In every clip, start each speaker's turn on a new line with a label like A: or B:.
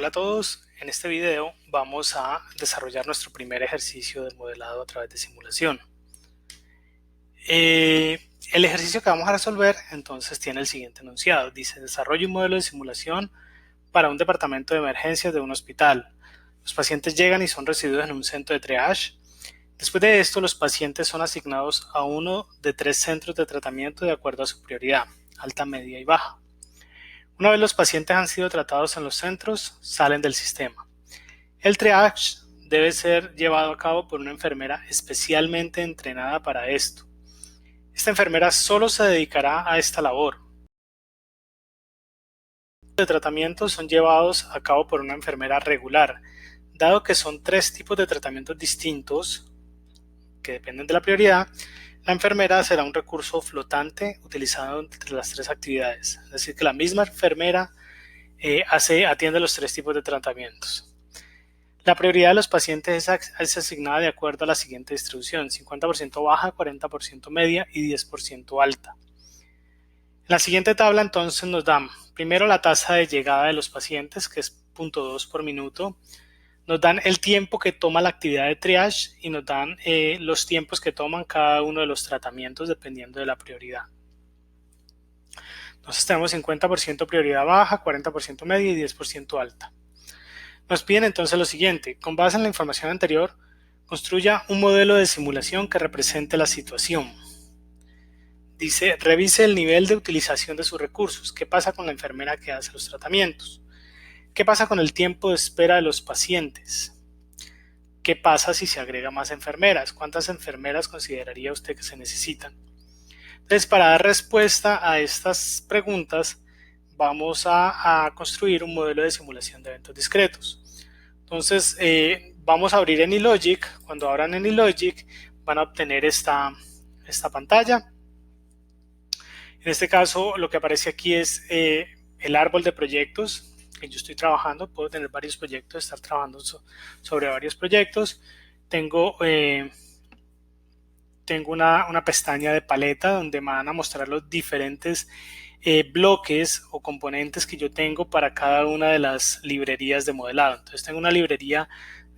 A: Hola a todos, en este video vamos a desarrollar nuestro primer ejercicio de modelado a través de simulación. El ejercicio que vamos a resolver entonces tiene el siguiente enunciado. Dice: desarrolla un modelo de simulación para un departamento de emergencias de un hospital. Los pacientes llegan y son recibidos en un centro de triage. Después de esto, los pacientes son asignados a uno de 3 centros de tratamiento de acuerdo a su prioridad, alta, media y baja. Una vez los pacientes han sido tratados en los centros, salen del sistema. El triage debe ser llevado a cabo por una enfermera especialmente entrenada para esto. Esta enfermera solo se dedicará a esta labor. Los de tratamiento son llevados a cabo por una enfermera regular. Dado que son 3 tipos de tratamientos distintos que dependen de la prioridad, la enfermera será un recurso flotante utilizado entre las 3 actividades. Es decir, que la misma enfermera atiende los 3 tipos de tratamientos. La prioridad de los pacientes es asignada de acuerdo a la siguiente distribución: 50% baja, 40% media y 10% alta. En la siguiente tabla entonces nos dan primero la tasa de llegada de los pacientes, que es 0.2 por minuto. Nos dan el tiempo que toma la actividad de triage y nos dan los tiempos que toman cada uno de los tratamientos dependiendo de la prioridad. Entonces tenemos 50% prioridad baja, 40% media y 10% alta. Nos piden entonces lo siguiente: con base en la información anterior, construya un modelo de simulación que represente la situación. Dice: revise el nivel de utilización de sus recursos. ¿Qué pasa con la enfermera que hace los tratamientos? ¿Qué pasa con el tiempo de espera de los pacientes? ¿Qué pasa si se agrega más enfermeras? ¿Cuántas enfermeras consideraría usted que se necesitan? Entonces, para dar respuesta a estas preguntas, vamos a construir un modelo de simulación de eventos discretos. Entonces, vamos a abrir AnyLogic. Cuando abran AnyLogic, van a obtener esta pantalla. En este caso, lo que aparece aquí es el árbol de proyectos que yo estoy trabajando. Puedo tener varios proyectos, estar trabajando sobre varios proyectos. Tengo una pestaña de paleta donde me van a mostrar los diferentes bloques o componentes que yo tengo para cada una de las librerías de modelado. Entonces tengo una librería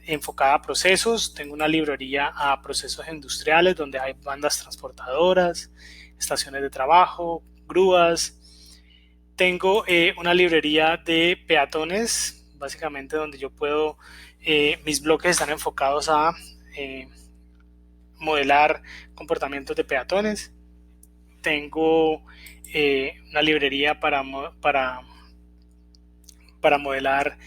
A: enfocada a procesos, tengo una librería a procesos industriales donde hay bandas transportadoras, estaciones de trabajo, grúas. Tengo una librería de peatones, básicamente donde yo puedo, mis bloques están enfocados a modelar comportamientos de peatones. Tengo una librería para modelar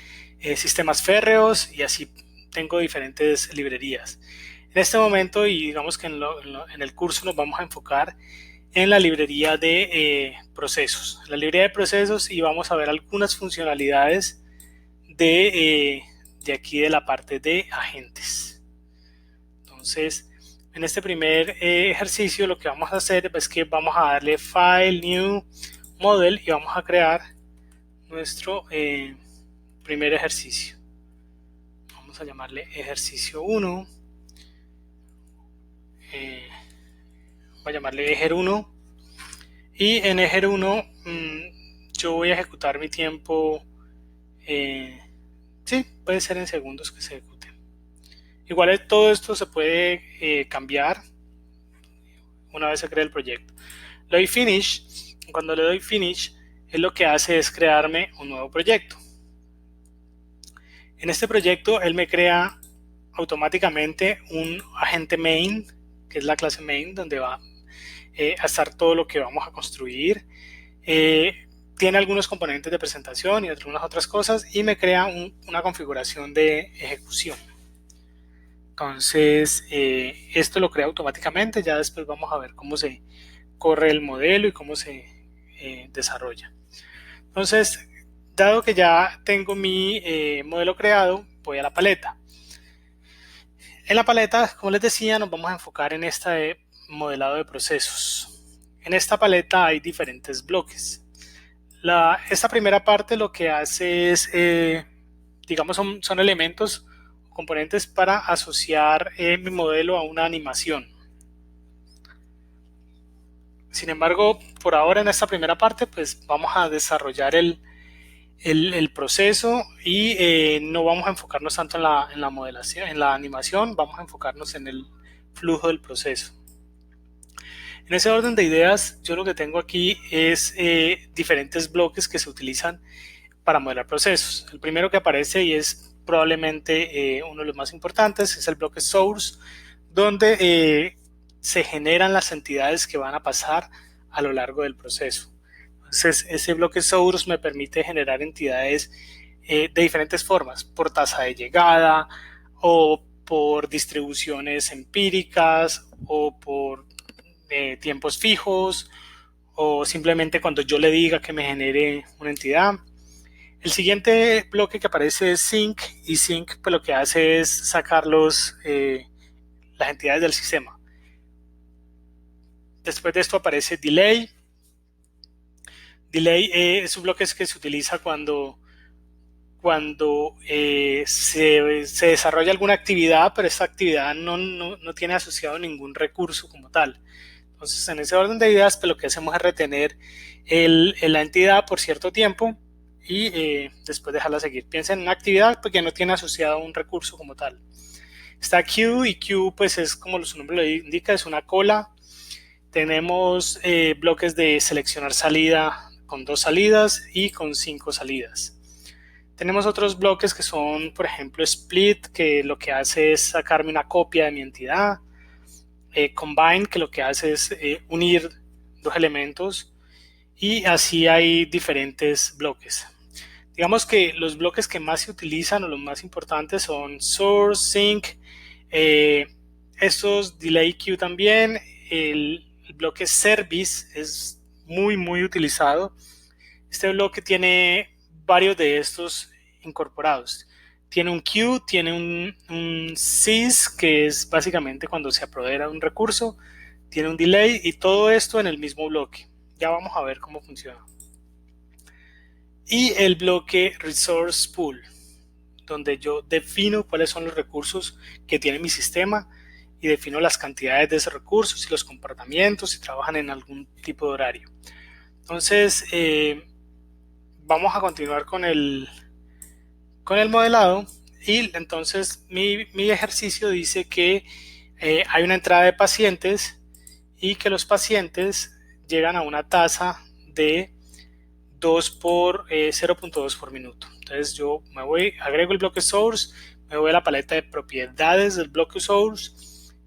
A: sistemas férreos, y así tengo diferentes librerías. En este momento, y digamos que en el curso nos vamos a enfocar en la librería de procesos. La librería de procesos, y vamos a ver algunas funcionalidades de aquí de la parte de agentes. Entonces, en este primer ejercicio lo que vamos a hacer es que vamos a darle File, New, Model, y vamos a crear nuestro primer ejercicio. Vamos a llamarle ejercicio 1. Voy a llamarle ejer 1. Y en ejer 1 yo voy a ejecutar mi tiempo. Sí, puede ser en segundos que se ejecute. Igual todo esto se puede cambiar una vez se crea el proyecto. Le doy Finish. Cuando le doy Finish, él lo que hace es crearme un nuevo proyecto. En este proyecto, él me crea automáticamente un agente main, que es la clase main, donde va a estar todo lo que vamos a construir. Tiene algunos componentes de presentación y algunas otras cosas, y me crea una configuración de ejecución. Entonces, esto lo crea automáticamente. Ya después vamos a ver cómo se corre el modelo y cómo se desarrolla. Entonces, dado que ya tengo mi modelo creado, voy a la paleta. En la paleta, como les decía, nos vamos a enfocar en esta de modelado de procesos. En esta paleta hay diferentes bloques. Esta primera parte lo que hace es, digamos, son elementos, componentes para asociar mi modelo a una animación. Sin embargo, por ahora en esta primera parte, pues vamos a desarrollar el el proceso y no vamos a enfocarnos tanto en la modelación, en la animación, vamos a enfocarnos en el flujo del proceso. En ese orden de ideas, yo lo que tengo aquí es diferentes bloques que se utilizan para modelar procesos. El primero que aparece y es probablemente uno de los más importantes es el bloque source, donde se generan las entidades que van a pasar a lo largo del proceso. Entonces, ese bloque source me permite generar entidades de diferentes formas, por tasa de llegada o por distribuciones empíricas o por tiempos fijos o simplemente cuando yo le diga que me genere una entidad. El siguiente bloque que aparece es sync y sync pues lo que hace es sacar las entidades del sistema. Después de esto aparece delay. Delay es un bloque que se utiliza cuando se desarrolla alguna actividad, pero esta actividad no tiene asociado ningún recurso como tal. Entonces, en ese orden de ideas, pues lo que hacemos es retener la entidad por cierto tiempo y después dejarla seguir. Piensen en una actividad porque no tiene asociado un recurso como tal. Está queue y queue pues es como su nombre lo indica, es una cola. Tenemos bloques de seleccionar salida con 2 salidas y con 5 salidas. Tenemos otros bloques que son, por ejemplo, split, que lo que hace es sacarme una copia de mi entidad. Combine, que lo que hace es unir dos elementos. Y así hay diferentes bloques. Digamos que los bloques que más se utilizan o los más importantes son source, sync, estos delay queue también. El bloque service es muy utilizado. Este bloque tiene varios de estos incorporados. Tiene un queue, tiene un sys, que es básicamente cuando se apodera un recurso, tiene un delay y todo esto en el mismo bloque. Ya vamos a ver cómo funciona. Y el bloque resource pool, donde yo defino cuáles son los recursos que tiene mi sistema y defino las cantidades de esos recursos y los comportamientos si trabajan en algún tipo de horario. Entonces, vamos a continuar con el modelado y entonces mi ejercicio dice que hay una entrada de pacientes y que los pacientes llegan a una tasa de 0.2 por minuto. Entonces yo agrego el bloque source, me voy a la paleta de propiedades del bloque source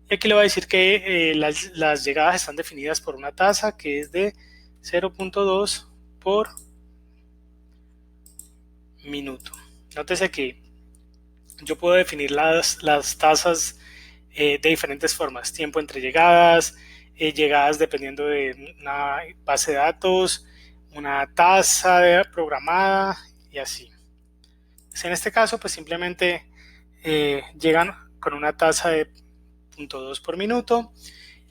A: y aquí le voy a decir que las llegadas están definidas por una tasa que es de 0.2 por minuto. Nótese que yo puedo definir las tasas de diferentes formas, tiempo entre llegadas, llegadas dependiendo de una base de datos, una tasa programada y así. Pues en este caso, pues simplemente llegan con una tasa de 0.2 por minuto.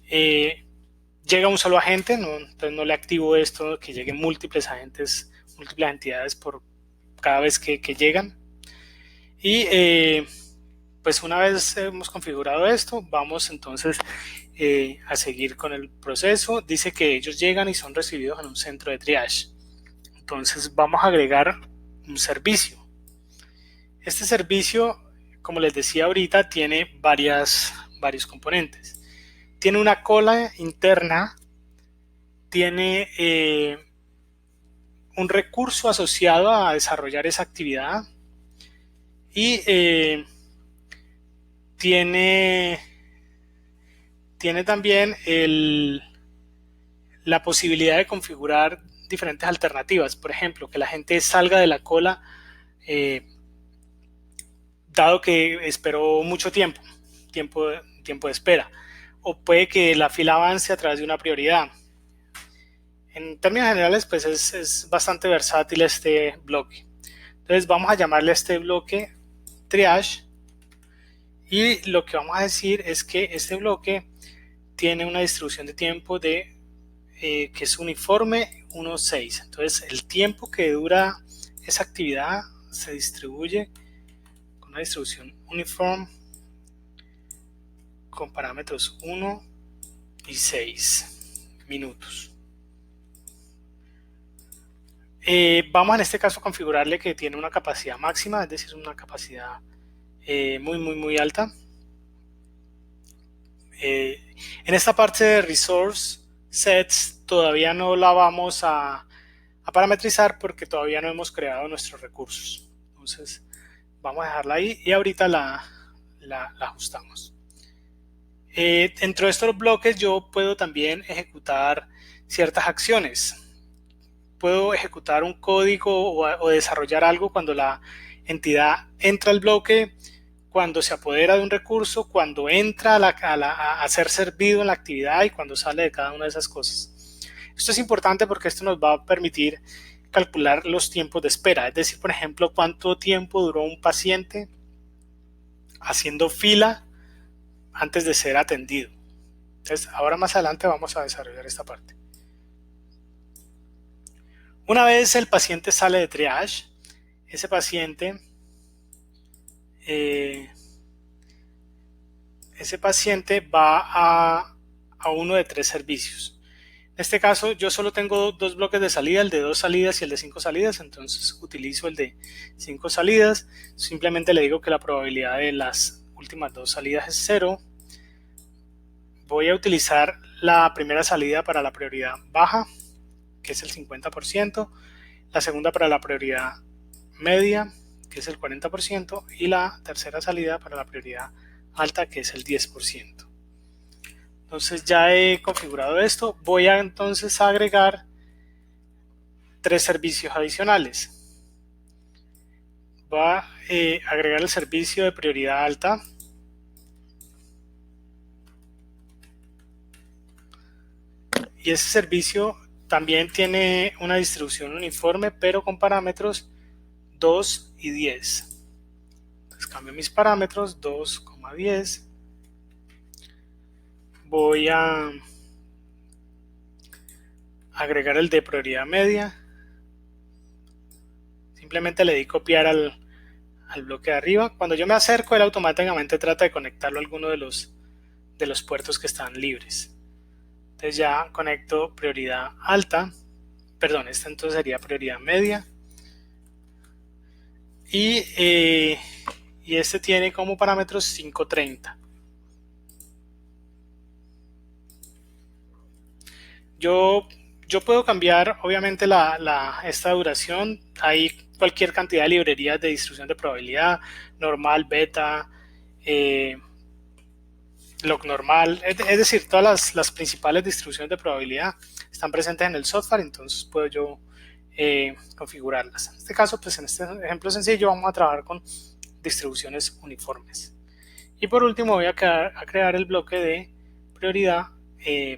A: Llega un solo agente, entonces no le activo esto, que lleguen múltiples agentes, múltiples entidades por cada vez que llegan. Y pues una vez hemos configurado esto, vamos entonces a seguir con el proceso. Dice que ellos llegan y son recibidos en un centro de triage. Entonces vamos a agregar un servicio. Este servicio, como les decía ahorita, tiene varios componentes. Tiene una cola interna, tiene un recurso asociado a desarrollar esa actividad y tiene también la posibilidad de configurar diferentes alternativas. Por ejemplo, que la gente salga de la cola dado que esperó mucho tiempo de espera. O puede que la fila avance a través de una prioridad. En términos generales, pues es bastante versátil este bloque. Entonces vamos a llamarle a este bloque triage. Y lo que vamos a decir es que este bloque tiene una distribución de tiempo que es uniforme 1.6. Entonces el tiempo que dura esa actividad se distribuye con una distribución uniforme con parámetros 1 y 6 minutos. Vamos en este caso a configurarle que tiene una capacidad máxima, es decir, una capacidad muy alta. En esta parte de Resource Sets todavía no la vamos a parametrizar porque todavía no hemos creado nuestros recursos. Entonces vamos a dejarla ahí y ahorita la ajustamos. Dentro de estos bloques yo puedo también ejecutar ciertas acciones. Puedo ejecutar un código o desarrollar algo cuando la entidad entra al bloque, cuando se apodera de un recurso, cuando entra a ser servido en la actividad y cuando sale de cada una de esas cosas. Esto es importante porque esto nos va a permitir calcular los tiempos de espera, es decir, por ejemplo, cuánto tiempo duró un paciente haciendo fila antes de ser atendido. Entonces, ahora más adelante vamos a desarrollar esta parte. Una vez el paciente sale de triage, ese paciente va a uno de 3 servicios. En este caso yo solo tengo 2 bloques de salida, el de 2 salidas y el de 5 salidas, entonces utilizo el de 5 salidas. Simplemente le digo que la probabilidad de las últimas 2 salidas es 0. Voy a utilizar la primera salida para la prioridad baja, que es el 50%, la segunda para la prioridad media, que es el 40%, y la tercera salida para la prioridad alta, que es el 10%. Entonces ya he configurado esto. Voy a entonces agregar 3 servicios adicionales. Voy a agregar el servicio de prioridad alta. Y ese servicio también tiene una distribución uniforme, pero con parámetros 2 y 10. Entonces cambio mis parámetros, 2,10. Voy a agregar el de prioridad media. Simplemente le di copiar al bloque de arriba. Cuando yo me acerco, él automáticamente trata de conectarlo a alguno de los puertos que están libres. Entonces ya conecto prioridad alta. Perdón, esta entonces sería prioridad media. Y este tiene como parámetros 530. Yo puedo cambiar obviamente esta duración. Hay cualquier cantidad de librerías de distribución de probabilidad, normal, beta, log normal, es decir, todas las principales distribuciones de probabilidad están presentes en el software, entonces puedo yo configurarlas. En este caso, pues en este ejemplo sencillo vamos a trabajar con distribuciones uniformes. Y por último voy a crear el bloque de prioridad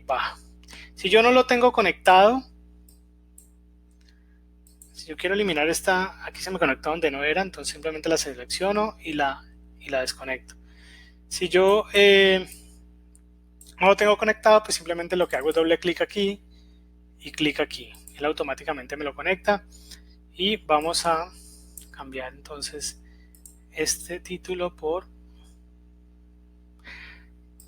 A: baja. Si yo no lo tengo conectado, si yo quiero eliminar esta, aquí se me conectó donde no era, entonces simplemente la selecciono y la desconecto. Si yo no lo tengo conectado, pues simplemente lo que hago es doble clic aquí y clic aquí. Él automáticamente me lo conecta. Y vamos a cambiar entonces este título por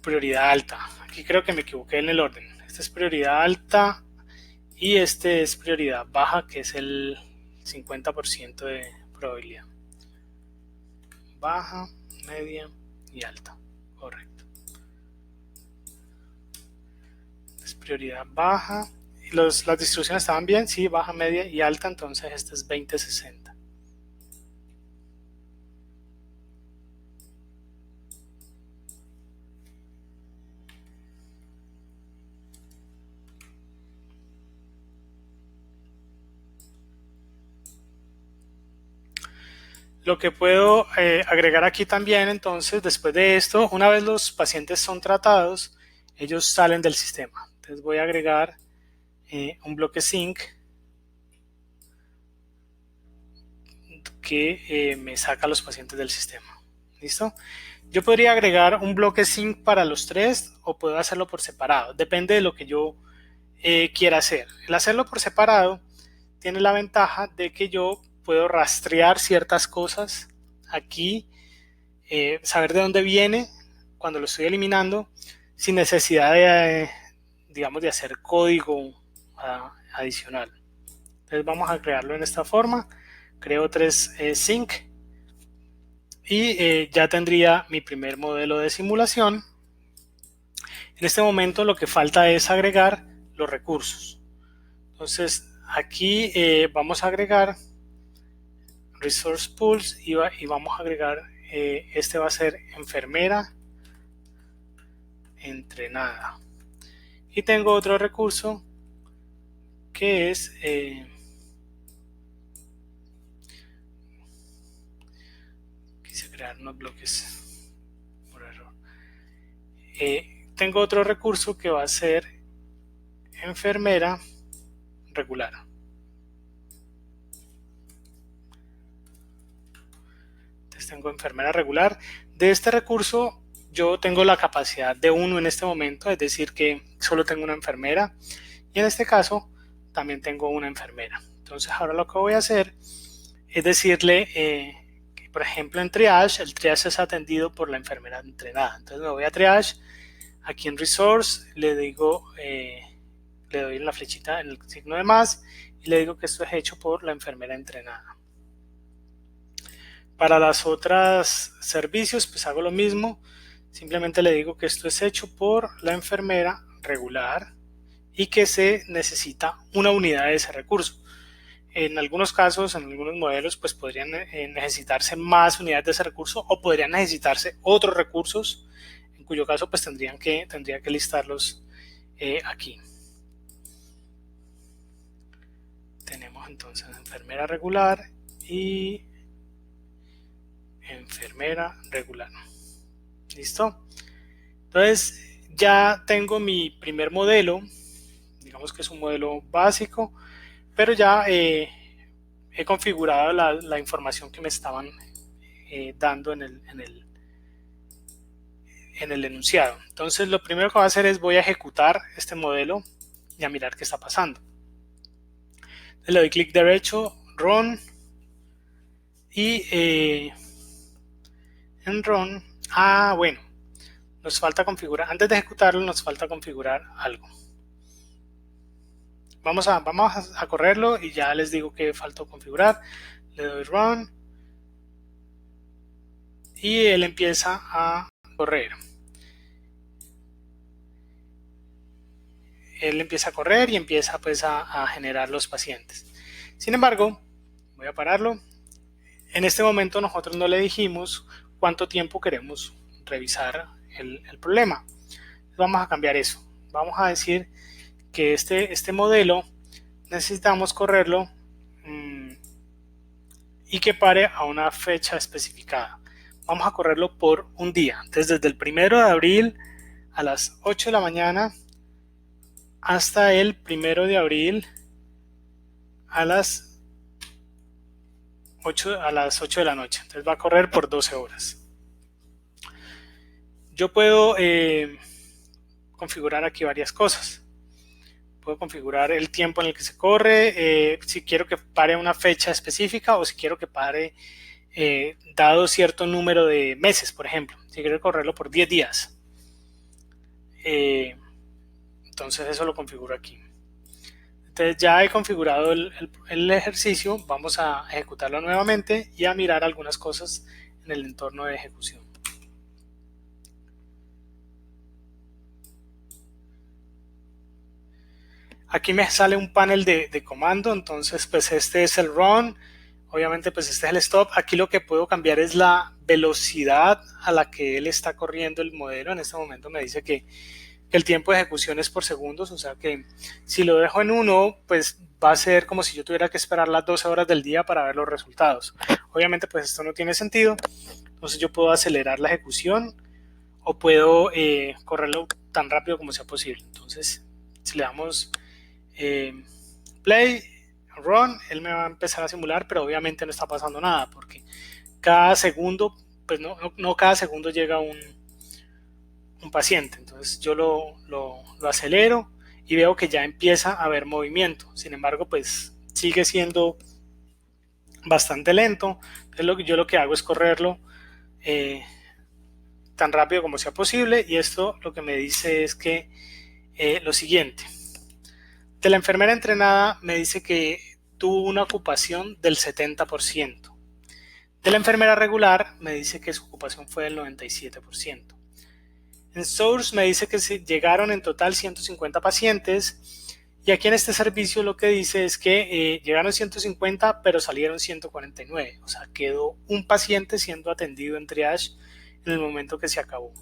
A: prioridad alta. Aquí creo que me equivoqué en el orden. Esta es prioridad alta y este es prioridad baja, que es el 50% de probabilidad. Baja, media y alta. Correcto. Es prioridad baja. Las distribuciones estaban bien, sí, baja, media y alta, entonces este es 20-60. Lo que puedo agregar aquí también, entonces, después de esto, una vez los pacientes son tratados, ellos salen del sistema. Entonces voy a agregar un bloque sync que me saca a los pacientes del sistema. ¿Listo? Yo podría agregar un bloque sync para los 3 o puedo hacerlo por separado. Depende de lo que yo quiera hacer. El hacerlo por separado tiene la ventaja de que yo puedo rastrear ciertas cosas aquí, saber de dónde viene cuando lo estoy eliminando sin necesidad de, digamos, de hacer código adicional. Entonces vamos a crearlo en esta forma. Creo 3 sync y ya tendría mi primer modelo de simulación. En este momento lo que falta es agregar los recursos. Entonces aquí vamos a agregar resource pools y vamos a agregar, este va a ser enfermera entrenada. Y tengo otro recurso que es quise crear unos bloques por error. Tengo otro recurso que va a ser enfermera regular. Entonces tengo enfermera regular. De este recurso yo tengo la capacidad de 1 en este momento, es decir que solo tengo una enfermera, y en este caso también tengo una enfermera. Entonces ahora lo que voy a hacer es decirle que, por ejemplo, en triage, el triage es atendido por la enfermera entrenada. Entonces me voy a triage, aquí en resource le digo, le doy en la flechita en el signo de más y le digo que esto es hecho por la enfermera entrenada. Para las otras servicios pues hago lo mismo, simplemente le digo que esto es hecho por la enfermera regular y que se necesita una unidad de ese recurso. En algunos casos, en algunos modelos, pues podrían necesitarse más unidades de ese recurso o podrían necesitarse otros recursos, en cuyo caso pues tendría que listarlos aquí. Tenemos entonces enfermera regular y enfermera regular. ¿Listo? Entonces ya tengo mi primer modelo, digamos que es un modelo básico, pero ya he configurado la información que me estaban dando en el enunciado. Entonces lo primero que voy a hacer es voy a ejecutar este modelo y a mirar qué está pasando. Le doy clic derecho, Run, y en Run, bueno, nos falta configurar, antes de ejecutarlo nos falta configurar algo. Vamos a correrlo y ya les digo que falta configurar. Le doy Run y él empieza a correr. Él empieza a correr y empieza pues a generar los pacientes. Sin embargo, voy a pararlo. En este momento nosotros no le dijimos cuánto tiempo queremos revisar el problema. Vamos a cambiar eso. Vamos a decir que este modelo necesitamos correrlo y que pare a una fecha especificada. Vamos a correrlo por un día. Entonces desde el 1 de abril a las 8 de la mañana hasta el 1 de abril a las 8 de la noche. Entonces va a correr por 12 horas. Yo puedo configurar aquí varias cosas. Puedo configurar el tiempo en el que se corre, si quiero que pare una fecha específica o si quiero que pare dado cierto número de meses, por ejemplo. Si quiero correrlo por 10 días. Entonces eso lo configuro aquí. Entonces ya he configurado el ejercicio, vamos a ejecutarlo nuevamente y a mirar algunas cosas en el entorno de ejecución. Aquí me sale un panel de comando, entonces pues este es el run, obviamente pues este es el stop. Aquí lo que puedo cambiar es la velocidad a la que él está corriendo el modelo. En este momento me dice que el tiempo de ejecución es por segundos, o sea que si lo dejo en 1, pues va a ser como si yo tuviera que esperar las 12 horas del día para ver los resultados. Obviamente pues esto no tiene sentido, entonces yo puedo acelerar la ejecución o puedo correrlo tan rápido como sea posible. Entonces si le damos play, run, él me va a empezar a simular, pero obviamente no está pasando nada porque cada segundo, pues no cada segundo llega un paciente. Entonces yo lo acelero y veo que ya empieza a haber movimiento. Sin embargo, pues sigue siendo bastante lento. Entonces yo lo que hago es correrlo tan rápido como sea posible, y esto lo que me dice es que lo siguiente: de la enfermera entrenada me dice que tuvo una ocupación del 70%. De la enfermera regular me dice que su ocupación fue del 97%. En Source me dice que llegaron en total 150 pacientes y aquí en este servicio lo que dice es que llegaron 150 pero salieron 149, o sea, quedó un paciente siendo atendido en triage en el momento que se acabó.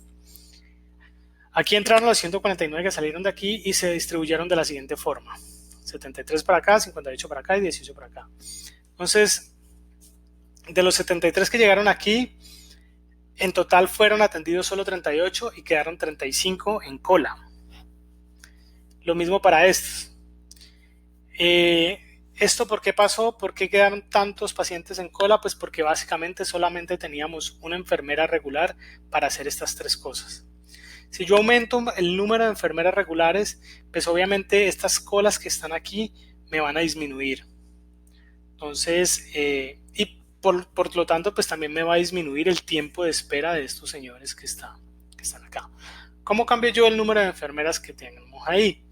A: Aquí entraron los 149 que salieron de aquí y se distribuyeron de la siguiente forma: 73 para acá, 58 para acá y 18 para acá. Entonces, de los 73 que llegaron aquí, en total fueron atendidos solo 38 y quedaron 35 en cola. Lo mismo para estos. ¿Esto por qué pasó? ¿Por qué quedaron tantos pacientes en cola? Pues porque básicamente solamente teníamos una enfermera regular para hacer estas tres cosas. Si yo aumento el número de enfermeras regulares, pues obviamente estas colas que están aquí me van a disminuir. Entonces, y por lo tanto, pues también me va a disminuir el tiempo de espera de estos señores que están acá. ¿Cómo cambio yo el número de enfermeras que tenemos ahí?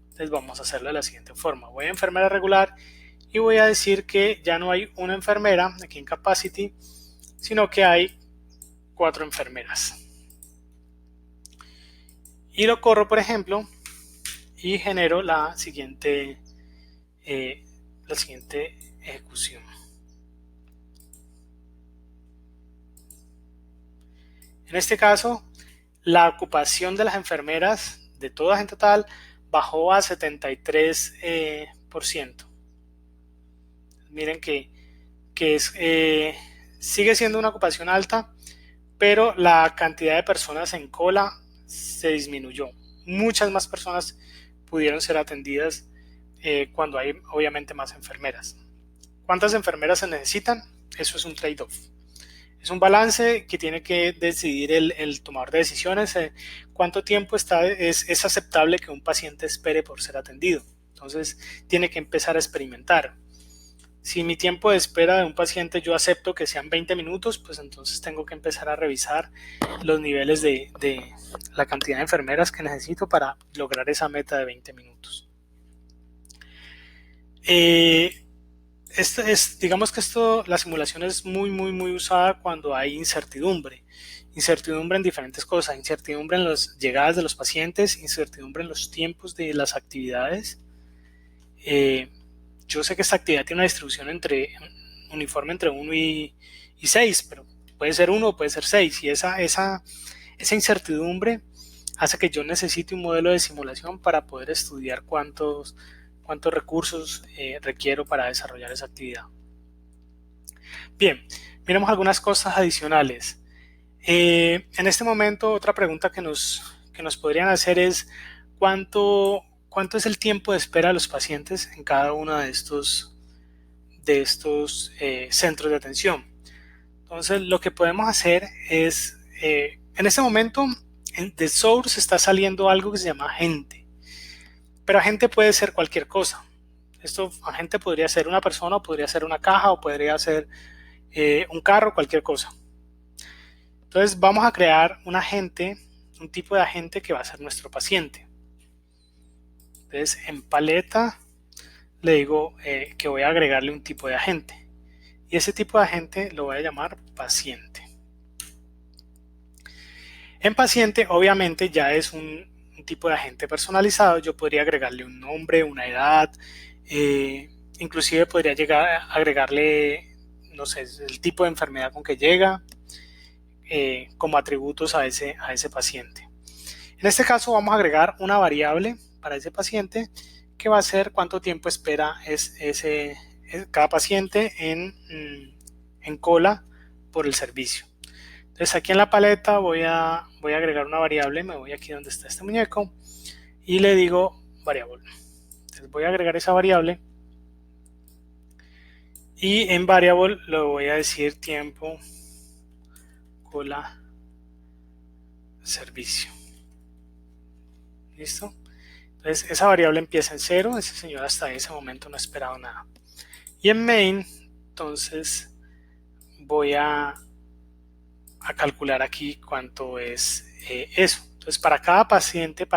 A: Entonces vamos a hacerlo de la siguiente forma. Voy a enfermera regular y voy a decir que ya no hay una enfermera aquí en Capacity, sino que hay 4 enfermeras. Y lo corro, por ejemplo, y genero la siguiente ejecución. En este caso, la ocupación de las enfermeras, de todas en total, bajó a 73%. Miren que sigue siendo una ocupación alta, pero la cantidad de personas en cola se disminuyó. Muchas más personas pudieron ser atendidas cuando hay obviamente más enfermeras. ¿Cuántas enfermeras se necesitan? Eso es un trade-off. Es un balance que tiene que decidir el tomador de decisiones. ¿Cuánto tiempo es aceptable que un paciente espere por ser atendido? Entonces tiene que empezar a experimentar. Si mi tiempo de espera de un paciente yo acepto que sean 20 minutos, pues entonces tengo que empezar a revisar los niveles de la cantidad de enfermeras que necesito para lograr esa meta de 20 minutos. Digamos que la simulación es muy usada cuando hay incertidumbre en diferentes cosas, incertidumbre en las llegadas de los pacientes, incertidumbre en los tiempos de las actividades. Yo sé que esta actividad tiene una distribución uniforme entre 1 y 6, pero puede ser 1 o puede ser 6, y esa incertidumbre hace que yo necesite un modelo de simulación para poder estudiar cuántos recursos requiero para desarrollar esa actividad. Bien, miremos algunas cosas adicionales. En este momento, otra pregunta que nos podrían hacer es ¿cuánto es el tiempo de espera de los pacientes en cada uno de estos centros de atención? Entonces, lo que podemos hacer es, en este momento, de Source está saliendo algo que se llama agente. Pero agente puede ser cualquier cosa. Agente podría ser una persona, o podría ser una caja, o podría ser un carro, cualquier cosa. Entonces vamos a crear un agente, un tipo de agente que va a ser nuestro paciente. Entonces en paleta le digo que voy a agregarle un tipo de agente. Y ese tipo de agente lo voy a llamar paciente. En paciente obviamente ya es un tipo de agente personalizado. Yo podría agregarle un nombre, una edad, inclusive podría llegar a agregarle, no sé, el tipo de enfermedad con que llega, como atributos a ese paciente. En este caso vamos a agregar una variable para ese paciente que va a ser cuánto tiempo espera cada paciente en cola por el servicio. Entonces aquí en la paleta voy a agregar una variable, me voy aquí donde está este muñeco y le digo variable. Entonces voy a agregar esa variable y en variable le voy a decir tiempo cola servicio. ¿Listo? Entonces esa variable empieza en 0, ese señor hasta ese momento no ha esperado nada. Y en main, entonces voy a calcular aquí cuánto es eso. Entonces para cada paciente,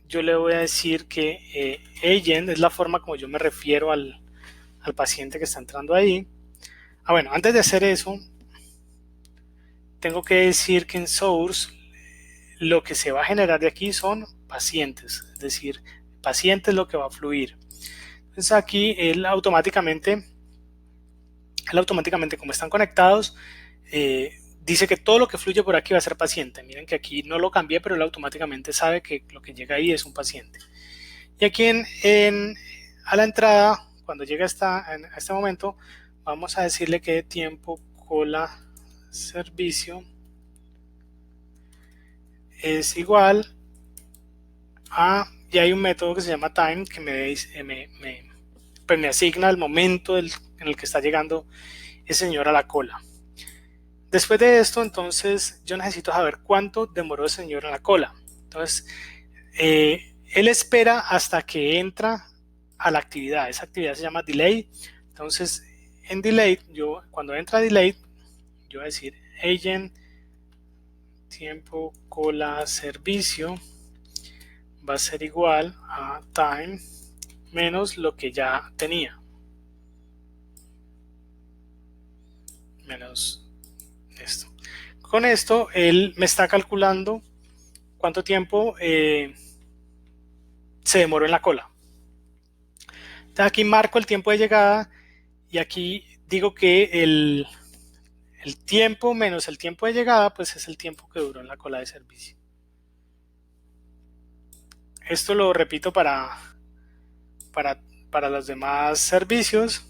A: yo le voy a decir que agent es la forma como yo me refiero al al paciente que está entrando ahí. Bueno, antes de hacer eso, tengo que decir que en Source lo que se va a generar de aquí son pacientes, es decir, paciente es lo que va a fluir. Entonces aquí él automáticamente, como están conectados, dice que todo lo que fluye por aquí va a ser paciente. Miren que aquí no lo cambié, pero él automáticamente sabe que lo que llega ahí es un paciente. Y aquí a la entrada, cuando llega a este momento, vamos a decirle que tiempo cola servicio es igual a, y hay un método que se llama time que me asigna el momento en el que está llegando ese señor a la cola. Después de esto, entonces, yo necesito saber cuánto demoró el señor en la cola. Entonces, él espera hasta que entra a la actividad. Esa actividad se llama delay. Entonces, en delay, cuando entra delay, yo voy a decir agent tiempo cola servicio va a ser igual a time menos lo que ya tenía. Menos esto. Con esto, él me está calculando cuánto tiempo se demoró en la cola. Entonces aquí marco el tiempo de llegada y aquí digo que el tiempo menos el tiempo de llegada pues es el tiempo que duró en la cola de servicio. Esto lo repito para los demás servicios.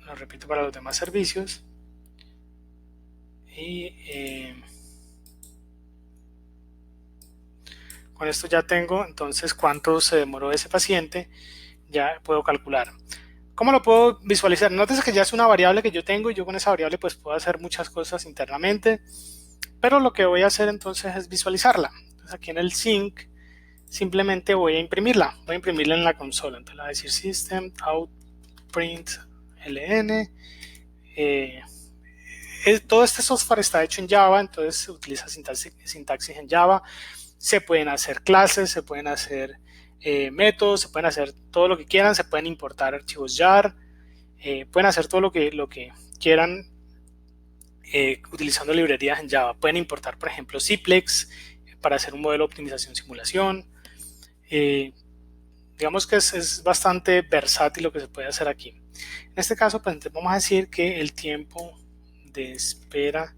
A: Lo repito para los demás servicios. Y con esto ya tengo entonces cuánto se demoró ese paciente. Ya puedo calcular. ¿Cómo lo puedo visualizar? Nótese que ya es una variable que yo tengo y yo con esa variable pues puedo hacer muchas cosas internamente, pero lo que voy a hacer entonces es visualizarla. Entonces aquí en el sync simplemente voy a imprimirla en la consola. Entonces le voy a decir system out print ln. Todo este software está hecho en Java, entonces utiliza sintaxis en Java. Se pueden hacer clases, se pueden hacer métodos, se pueden hacer todo lo que quieran, se pueden importar archivos jar, pueden hacer todo lo que quieran utilizando librerías en Java. Pueden importar, por ejemplo, Cplex para hacer un modelo de optimización simulación. Digamos que es bastante versátil lo que se puede hacer aquí. En este caso, pues vamos a decir que el tiempo de espera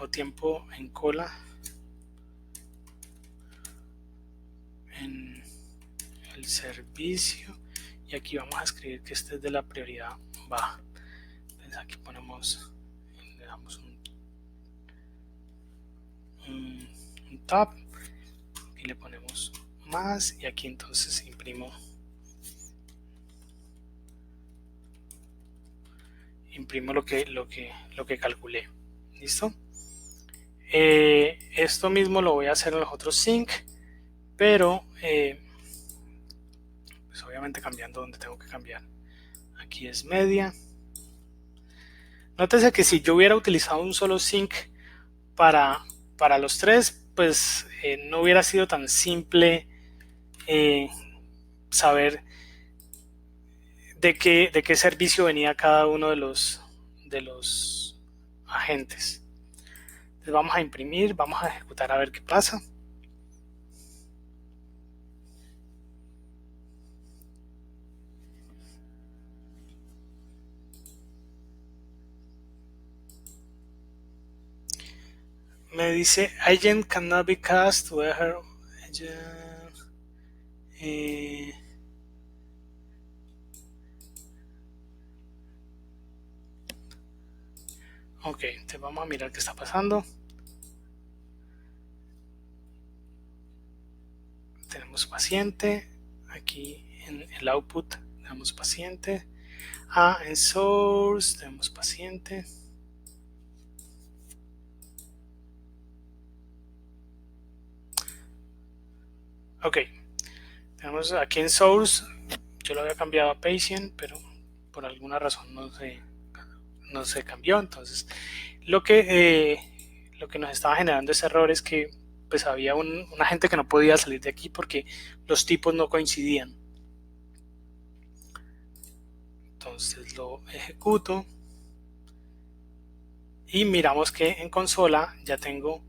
A: o tiempo en cola en el servicio, y aquí vamos a escribir que este es de la prioridad baja. Entonces aquí le damos un tab y le ponemos más, y aquí entonces imprimo lo que calculé. ¿Listo? Esto mismo lo voy a hacer en los otros sync, pero pues obviamente cambiando donde tengo que cambiar. Aquí es media. Nótese que si yo hubiera utilizado un solo sync para los tres, pues no hubiera sido tan simple saber de qué servicio venía cada uno de los agentes. Entonces vamos a imprimir, vamos a ejecutar a ver qué pasa. Me dice agent cannot be cast to her agent. Ok, entonces vamos a mirar qué está pasando. Tenemos paciente. Aquí en el output tenemos paciente. En source tenemos paciente. Ok, tenemos aquí en Source, yo lo había cambiado a Patient, pero por alguna razón no se cambió. Entonces lo que nos estaba generando ese error es que pues había un agente que no podía salir de aquí porque los tipos no coincidían. Entonces lo ejecuto y miramos que en consola ya tengo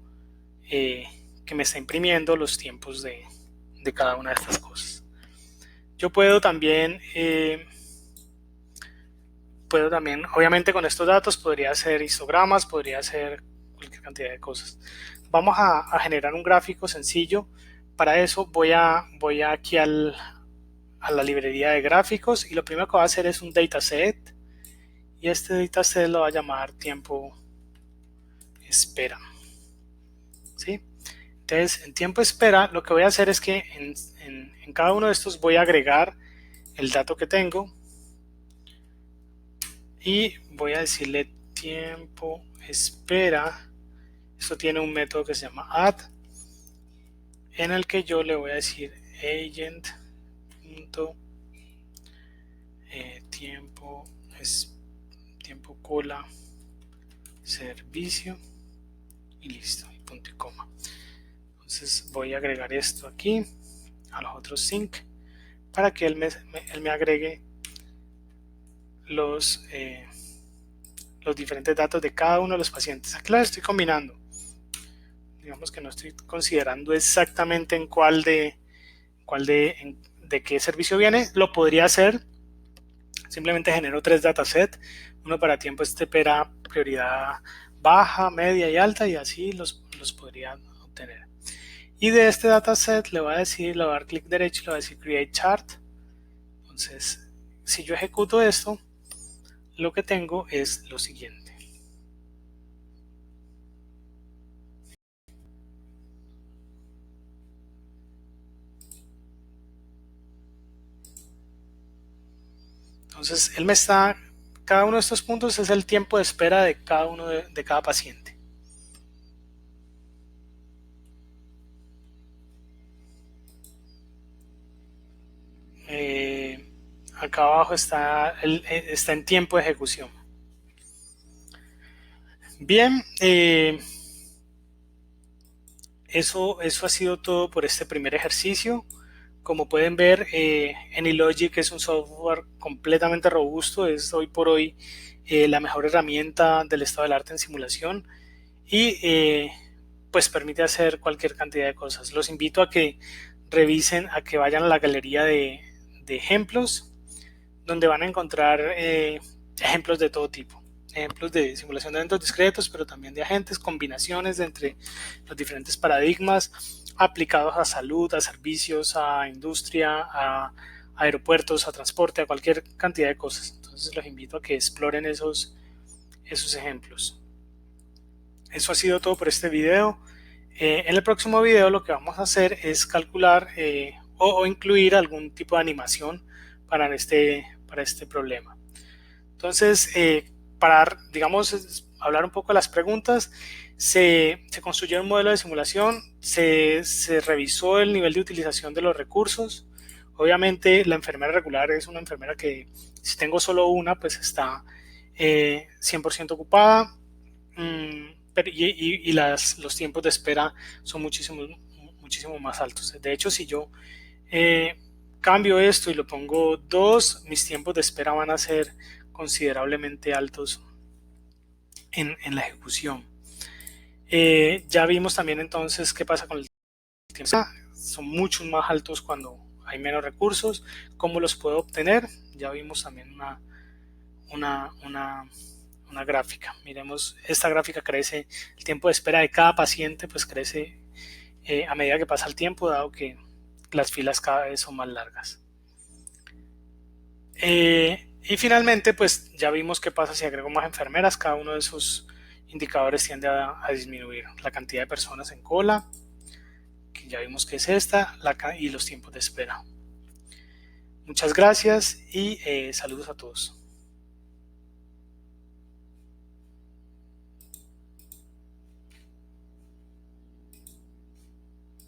A: que me está imprimiendo los tiempos de cada una de estas cosas. Yo puedo también obviamente con estos datos podría hacer histogramas, podría hacer cualquier cantidad de cosas. Vamos a generar un gráfico sencillo. Para eso voy aquí a la librería de gráficos y lo primero que voy a hacer es un dataset, y este dataset lo voy a llamar tiempo espera. ¿Sí? Entonces, en tiempo espera lo que voy a hacer es que en cada uno de estos voy a agregar el dato que tengo y voy a decirle tiempo espera. Esto tiene un método que se llama add, en el que yo le voy a decir agent tiempo cola servicio y listo, y punto y coma. Entonces voy a agregar esto aquí a los otros sync para que él me agregue los diferentes datos de cada uno de los pacientes. Aquí los estoy combinando. Digamos que no estoy considerando exactamente en cuál de qué servicio viene. Lo podría hacer. Simplemente genero 3 datasets, uno para tiempo espera prioridad baja, media y alta, y así los podría obtener. Y de este dataset le voy a dar clic derecho y le voy a decir create chart. Entonces, si yo ejecuto esto, lo que tengo es lo siguiente. Entonces, cada uno de estos puntos es el tiempo de espera de cada uno de cada paciente. Acá abajo está en tiempo de ejecución. Bien, eso ha sido todo por este primer ejercicio. Como pueden ver, AnyLogic es un software completamente robusto, es hoy por hoy la mejor herramienta del estado del arte en simulación y pues permite hacer cualquier cantidad de cosas. Los invito a que revisen, a que vayan a la galería de ejemplos, donde van a encontrar ejemplos de todo tipo. Ejemplos de simulación de eventos discretos, pero también de agentes, combinaciones entre los diferentes paradigmas aplicados a salud, a servicios, a industria, a aeropuertos, a transporte, a cualquier cantidad de cosas. Entonces los invito a que exploren esos ejemplos. Eso ha sido todo por este video. En el próximo video lo que vamos a hacer es calcular o incluir algún tipo de animación para este problema. Entonces, para, digamos, hablar un poco de las preguntas, se construyó un modelo de simulación, se revisó el nivel de utilización de los recursos. Obviamente la enfermera regular es una enfermera que, si tengo solo una, pues está 100% ocupada, y los tiempos de espera son muchísimo más altos. De hecho, si yo cambio esto y lo pongo 2, mis tiempos de espera van a ser considerablemente altos en la ejecución. Ya vimos también entonces qué pasa con el tiempo. Son mucho más altos cuando hay menos recursos. ¿Cómo los puedo obtener? Ya vimos también una gráfica. Miremos, esta gráfica crece, el tiempo de espera de cada paciente pues crece a medida que pasa el tiempo, dado que las filas cada vez son más largas. Y finalmente, pues ya vimos qué pasa si agrego más enfermeras. Cada uno de esos indicadores tiende a disminuir. La cantidad de personas en cola, que ya vimos que es esta, y los tiempos de espera. Muchas gracias y saludos a todos.